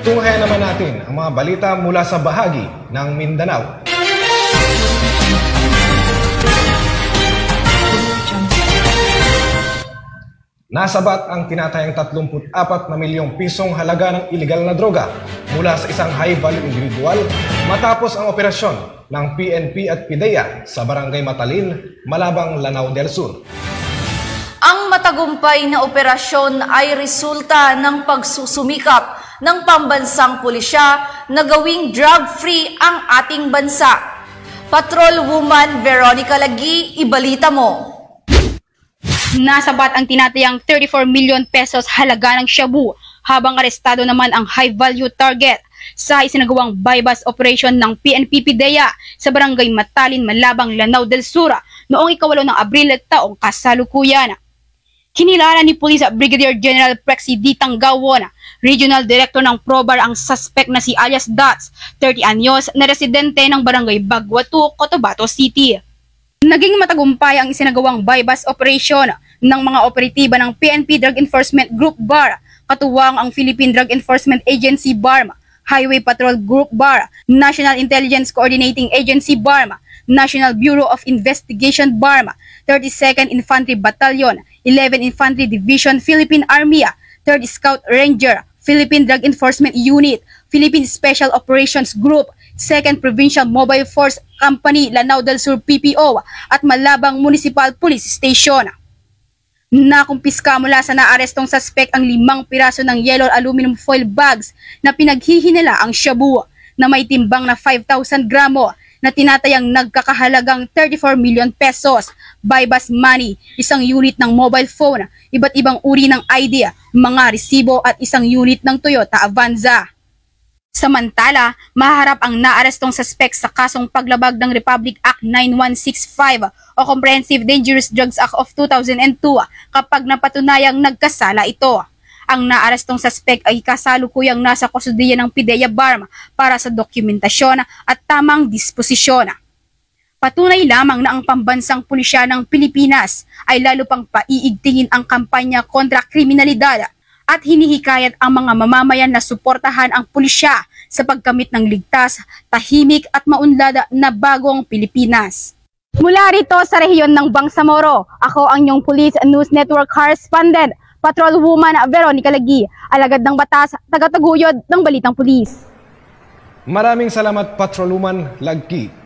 Tunghayan naman natin ang mga balita mula sa bahagi ng Mindanao. Nasabat ang tinatayang 34 na milyong pisong halaga ng ilegal na droga mula sa isang high-value individual matapos ang operasyon ng PNP at PIDEA sa Barangay Matalin, Malabang, Lanao del Sur. Ang matagumpay na operasyon ay resulta ng pagsusumikap ng pambansang pulisya na gawing drug-free ang ating bansa. Patrol Woman Veronica Lagi, ibalita mo. Nasabat ang tinatayang 34 million pesos halaga ng shabu habang arestado naman ang high-value target sa isinagawang bypass operation ng PNP PIDEA sa Barangay Matalin, Malabang, Lanao del Sur noong 8 ng Abril taong kasalukuyan. Kinilala ni Police Brigadier General Prexy D. Tanggawon, Regional Director ng PROBAR, ang suspect na si alias Dots, 30 anyos, na residente ng Barangay Bagwatu, Cotabato City. Naging matagumpay ang isinagawang bypass operation ng mga operatiba ng PNP Drug Enforcement Group BAR, katuwang ang Philippine Drug Enforcement Agency BARM, Highway Patrol Group BAR, National Intelligence Coordinating Agency BARM, National Bureau of Investigation BARM, 32nd Infantry Battalion, 11 Infantry Division Philippine Army, 3rd Scout Ranger, Philippine Drug Enforcement Unit, Philippine Special Operations Group, 2nd Provincial Mobile Force Company, Lanao del Sur PPO at Malabang Municipal Police Station. Nakumpiska mula sa naarestong suspect ang 5 piraso ng yellow aluminum foil bags na pinaghihinala ang shabu na may timbang na 5,000 gramo na tinatayang nagkakahalagang 34 million pesos, bypass money, isang unit ng mobile phone, iba't ibang uri ng ID, mga resibo at isang unit ng Toyota Avanza. Samantala, maharap ang naarestong suspect sa kasong paglabag ng Republic Act 9165 o Comprehensive Dangerous Drugs Act of 2002 kapag napatunayang nagkasala ito. Ang naarestong suspect ay kasalukuyang nasa kustudiya ng PIDEA BARM para sa dokumentasyon at tamang disposisyon. Patunay lamang na ang pambansang pulisya ng Pilipinas ay lalo pang paiigtingin ang kampanya kontra kriminalidad at hinihikayat ang mga mamamayan na suportahan ang pulisya sa pagkamit ng ligtas, tahimik at maunlad na bagong Pilipinas. Mula rito sa rehiyon ng Bangsamoro, ako ang inyong Police News Network correspondent, Patrol Woman Veronica Lagi, alagad ng batas, tagataguyod ng Balitang Pulis. Maraming salamat, Patrol Woman Lagi.